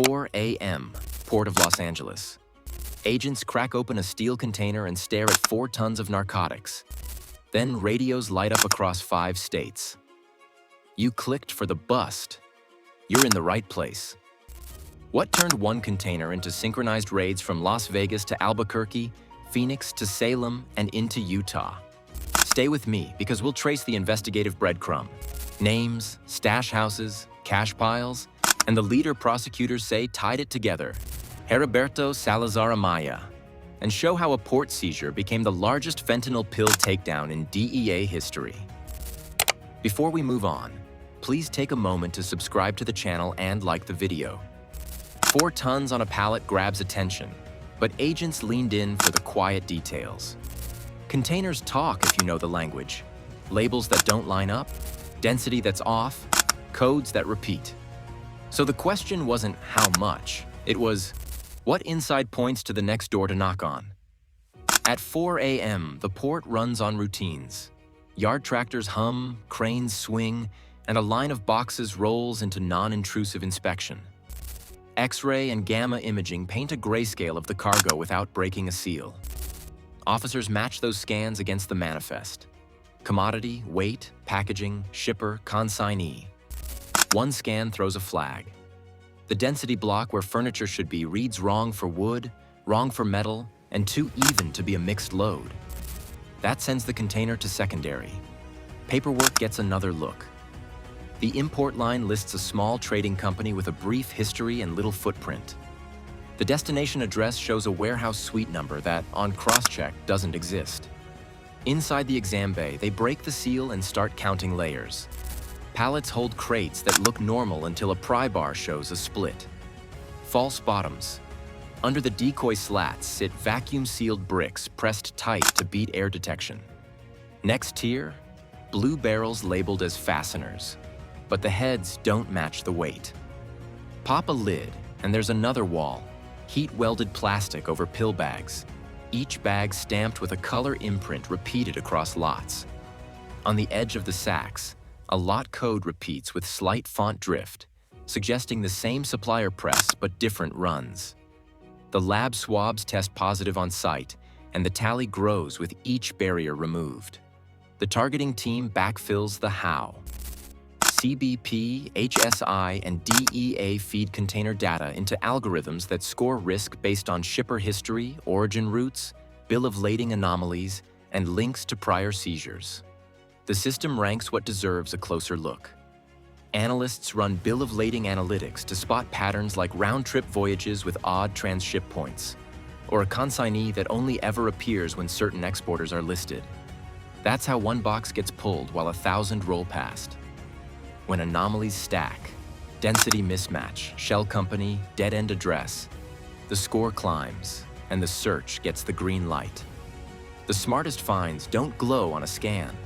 4 a.m., Port of Los Angeles. Agents crack open a steel container and stare at 4 tons of narcotics. Then radios light up across 5 states. You clicked for the bust. You're in the right place. What turned one container into synchronized raids from Las Vegas to Albuquerque, Phoenix to Salem, and into Utah? Stay with me because we'll trace the investigative breadcrumb. Names, stash houses, cash piles, and the leader prosecutors say tied it together, Heriberto Salazar Amaya, and show how a port seizure became the largest fentanyl pill takedown in DEA history. Before we move on, please take a moment to subscribe to the channel and like the video. 4 tons on a pallet grabs attention, but agents leaned in for the quiet details. Containers talk if you know the language. Labels that don't line up, density that's off, codes that repeat. So the question wasn't how much, it was, what inside points to the next door to knock on? At 4 a.m., the port runs on routines. Yard tractors hum, cranes swing, and a line of boxes rolls into non-intrusive inspection. X-ray and gamma imaging paint a grayscale of the cargo without breaking a seal. Officers match those scans against the manifest. Commodity, weight, packaging, shipper, consignee. One scan throws a flag. The density block where furniture should be reads wrong for wood, wrong for metal, and too even to be a mixed load. That sends the container to secondary. Paperwork gets another look. The import line lists a small trading company with a brief history and little footprint. The destination address shows a warehouse suite number that, on cross-check, doesn't exist. Inside the exam bay, they break the seal and start counting layers. Pallets hold crates that look normal until a pry bar shows a split. False bottoms. Under the decoy slats sit vacuum-sealed bricks pressed tight to beat air detection. Next tier, blue barrels labeled as fasteners, but the heads don't match the weight. Pop a lid, and there's another wall, heat-welded plastic over pill bags, each bag stamped with a color imprint repeated across lots. On the edge of the sacks, a lot code repeats with slight font drift, suggesting the same supplier press but different runs. The lab swabs test positive on site, and the tally grows with each barrier removed. The targeting team backfills the how. CBP, HSI, and DEA feed container data into algorithms that score risk based on shipper history, origin routes, bill of lading anomalies, and links to prior seizures. The system ranks what deserves a closer look. Analysts run bill of lading analytics to spot patterns like round-trip voyages with odd transship points, or a consignee that only ever appears when certain exporters are listed. That's how one box gets pulled while 1,000 roll past. When anomalies stack, density mismatch, shell company, dead-end address, the score climbs, and the search gets the green light. The smartest finds don't glow on a scan.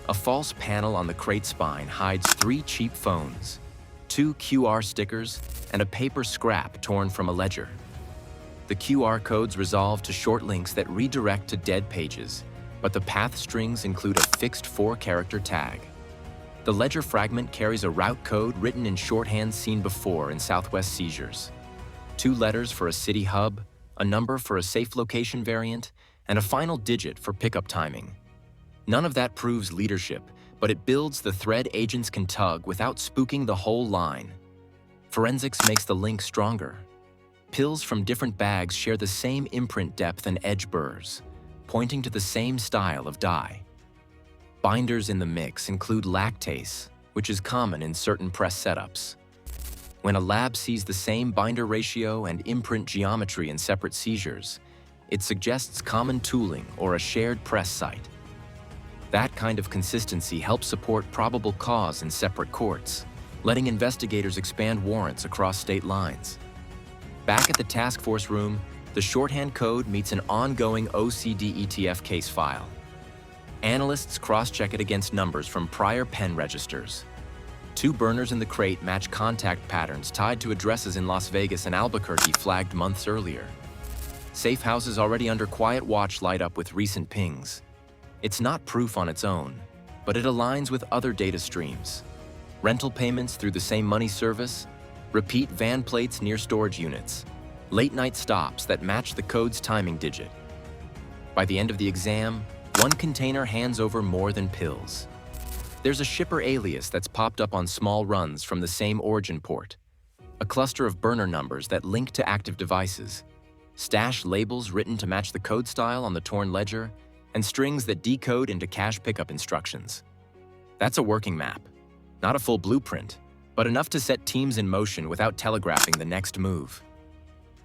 A false panel on the crate spine hides 3 cheap phones, 2 QR stickers, and a paper scrap torn from a ledger. The QR codes resolve to short links that redirect to dead pages, but the path strings include a fixed 4-character tag. The ledger fragment carries a route code written in shorthand seen before in Southwest Seizures. 2 letters for a city hub, a number for a safe location variant, and a final digit for pickup timing. None of that proves leadership, but it builds the thread agents can tug without spooking the whole line. Forensics makes the link stronger. Pills from different bags share the same imprint depth and edge burrs, pointing to the same style of dye. Binders in the mix include lactase, which is common in certain press setups. When a lab sees the same binder ratio and imprint geometry in separate seizures, it suggests common tooling or a shared press site. That kind of consistency helps support probable cause in separate courts, letting investigators expand warrants across state lines. Back at the task force room, the shorthand code meets an ongoing OCDETF case file. Analysts cross-check it against numbers from prior pen registers. 2 burners in the crate match contact patterns tied to addresses in Las Vegas and Albuquerque flagged months earlier. Safe houses already under quiet watch light up with recent pings. It's not proof on its own, but it aligns with other data streams. Rental payments through the same money service, Repeat van plates near storage units. Late-night stops that match the code's timing digit. By the end of the exam, one container hands over more than pills. There's a shipper alias that's popped up on small runs from the same origin port. A cluster of burner numbers that link to active devices. Stash labels written to match the code style on the torn ledger, and strings that decode into cash pickup instructions. That's a working map. Not a full blueprint, but enough to set teams in motion without telegraphing the next move.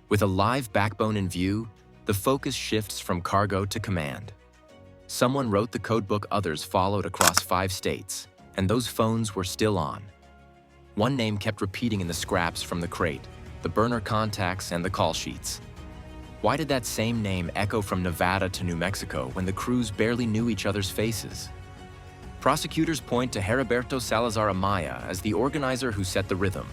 With a live backbone in view, the focus shifts from cargo to command. Someone wrote the codebook others followed across 5 states, and those phones were still on. One name kept repeating in the scraps from the crate, the burner contacts and the call sheets. Why did that same name echo from Nevada to New Mexico when the crews barely knew each other's faces? Prosecutors point to Heriberto Salazar Amaya as the organizer who set the rhythm.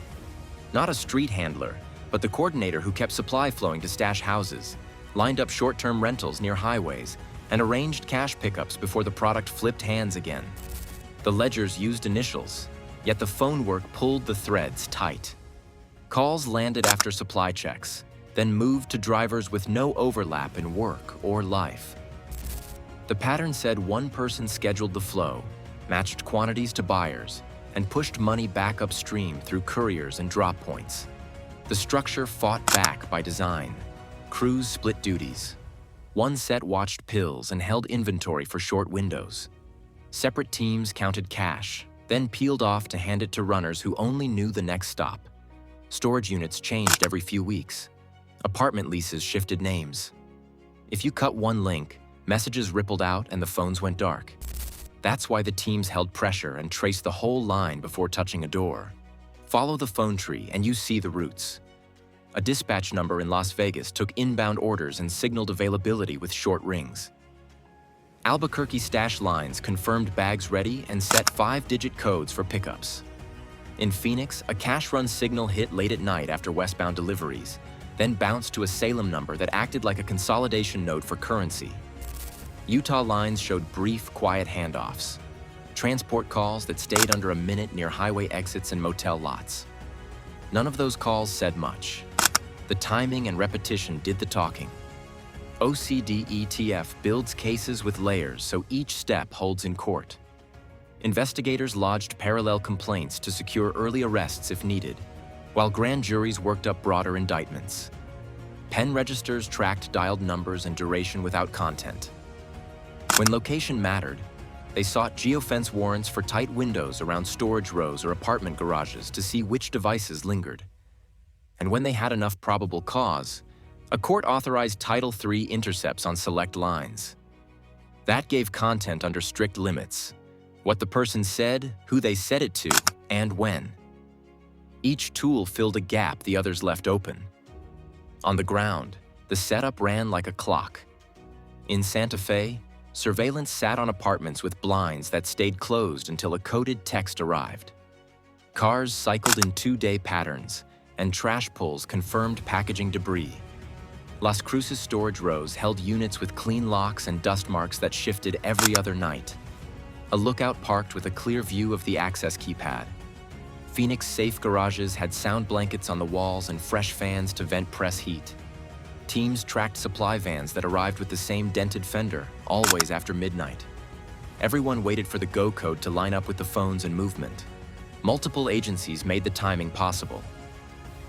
Not a street handler, but the coordinator who kept supply flowing to stash houses, lined up short-term rentals near highways, and arranged cash pickups before the product flipped hands again. The ledgers used initials, yet the phone work pulled the threads tight. Calls landed after supply checks, then moved to drivers with no overlap in work or life. The pattern said one person scheduled the flow, matched quantities to buyers, and pushed money back upstream through couriers and drop points. The structure fought back by design. Crews split duties. One set watched pills and held inventory for short windows. Separate teams counted cash, then peeled off to hand it to runners who only knew the next stop. Storage units changed every few weeks. Apartment leases shifted names. If you cut one link, messages rippled out and the phones went dark. That's why the teams held pressure and traced the whole line before touching a door. Follow the phone tree and you see the routes. A dispatch number in Las Vegas took inbound orders and signaled availability with short rings. Albuquerque stash lines confirmed bags ready and set 5-digit codes for pickups. In Phoenix, a cash run signal hit late at night after westbound deliveries, then bounced to a Salem number that acted like a consolidation node for currency. Utah lines showed brief, quiet handoffs. Transport calls that stayed under a minute near highway exits and motel lots. None of those calls said much. The timing and repetition did the talking. OCDETF builds cases with layers so each step holds in court. Investigators lodged parallel complaints to secure early arrests if needed, while grand juries worked up broader indictments. Pen registers tracked dialed numbers and duration without content. When location mattered, they sought geofence warrants for tight windows around storage rows or apartment garages to see which devices lingered. And when they had enough probable cause, a court authorized Title III intercepts on select lines. That gave content under strict limits: what the person said, who they said it to, and when. Each tool filled a gap the others left open. On the ground, the setup ran like a clock. In Santa Fe, surveillance sat on apartments with blinds that stayed closed until a coded text arrived. Cars cycled in 2-day patterns, and trash pulls confirmed packaging debris. Las Cruces storage rows held units with clean locks and dust marks that shifted every other night. A lookout parked with a clear view of the access keypad. Phoenix safe garages had sound blankets on the walls and fresh fans to vent press heat. Teams tracked supply vans that arrived with the same dented fender, always after midnight. Everyone waited for the go code to line up with the phones and movement. Multiple agencies made the timing possible.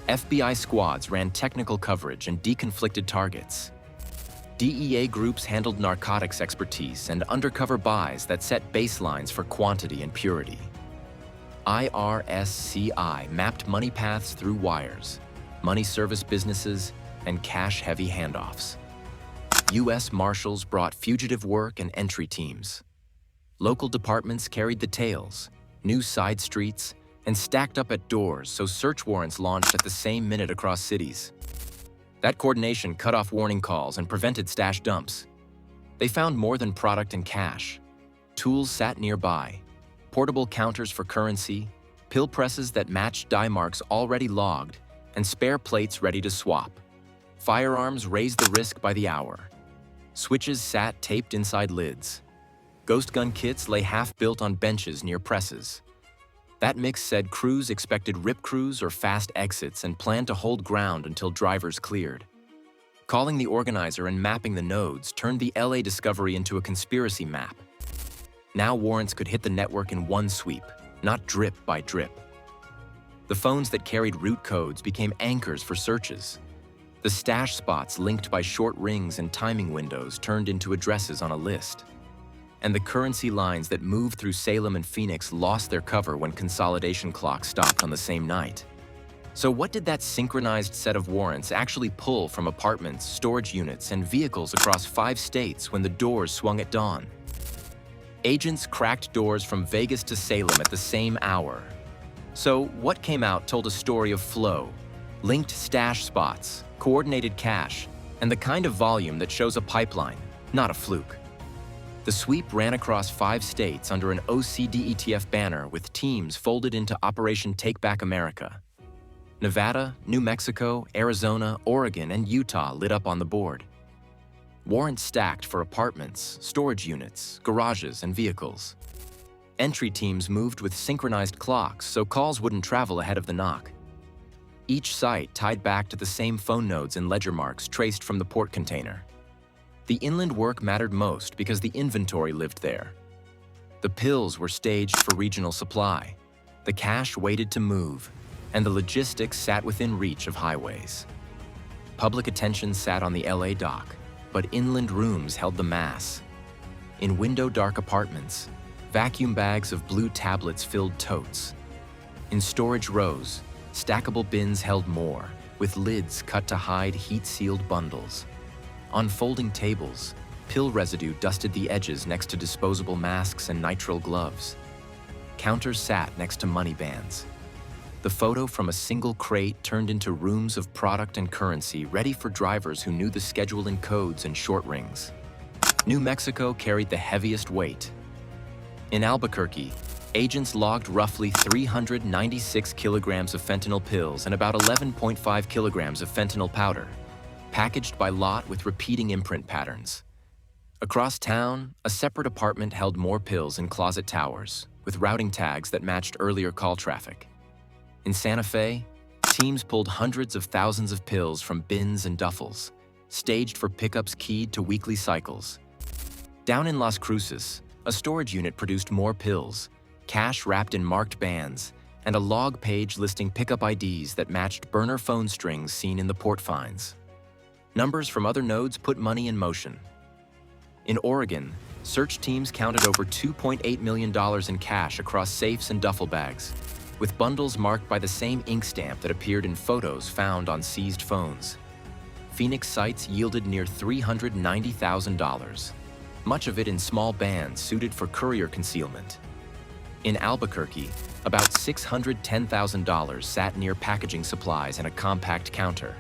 FBI squads ran technical coverage and deconflicted targets. DEA groups handled narcotics expertise and undercover buys that set baselines for quantity and purity. IRSCI mapped money paths through wires, money service businesses, and cash-heavy handoffs. U.S. Marshals brought fugitive work and entry teams. Local departments carried the tails, knew side streets, and stacked up at doors so search warrants launched at the same minute across cities. That coordination cut off warning calls and prevented stash dumps. They found more than product and cash. Tools sat nearby, portable counters for currency, pill presses that matched die marks already logged, and spare plates ready to swap. Firearms raised the risk by the hour. Switches sat taped inside lids. Ghost gun kits lay half-built on benches near presses. That mix said crews expected rip crews or fast exits and planned to hold ground until drivers cleared. Calling the organizer and mapping the nodes turned the LA discovery into a conspiracy map. Now warrants could hit the network in one sweep, not drip by drip. The phones that carried route codes became anchors for searches. The stash spots linked by short rings and timing windows turned into addresses on a list. And the currency lines that moved through Salem and Phoenix lost their cover when consolidation clocks stopped on the same night. So what did that synchronized set of warrants actually pull from apartments, storage units, and vehicles across 5 states when the doors swung at dawn? Agents cracked doors from Vegas to Salem at the same hour. So what came out told a story of flow, linked stash spots, coordinated cash, and the kind of volume that shows a pipeline, not a fluke. The sweep ran across 5 states under an OCDETF banner with teams folded into Operation Take Back America. Nevada, New Mexico, Arizona, Oregon, and Utah lit up on the board. Warrants stacked for apartments, storage units, garages, and vehicles. Entry teams moved with synchronized clocks so calls wouldn't travel ahead of the knock. Each site tied back to the same phone nodes and ledger marks traced from the port container. The inland work mattered most because the inventory lived there. The pills were staged for regional supply. The cash waited to move, and the logistics sat within reach of highways. Public attention sat on the LA dock, but inland rooms held the mass. In window-dark apartments, vacuum bags of blue tablets filled totes. In storage rows, stackable bins held more, with lids cut to hide heat-sealed bundles. On folding tables, pill residue dusted the edges next to disposable masks and nitrile gloves. Counters sat next to money bands. The photo from a single crate turned into rooms of product and currency ready for drivers who knew the schedule in codes and short rings. New Mexico carried the heaviest weight. In Albuquerque, agents logged roughly 396 kilograms of fentanyl pills and about 11.5 kilograms of fentanyl powder, packaged by lot with repeating imprint patterns. Across town, a separate apartment held more pills in closet towers, with routing tags that matched earlier call traffic. In Santa Fe, teams pulled hundreds of thousands of pills from bins and duffels, staged for pickups keyed to weekly cycles. Down in Las Cruces, a storage unit produced more pills, cash wrapped in marked bands, and a log page listing pickup IDs that matched burner phone strings seen in the port fines. Numbers from other nodes put money in motion. In Oregon, search teams counted over $2.8 million in cash across safes and duffel bags, with bundles marked by the same ink stamp that appeared in photos found on seized phones. Phoenix sites yielded near $390,000, much of it in small bands suited for courier concealment. In Albuquerque, about $610,000 sat near packaging supplies and a compact counter.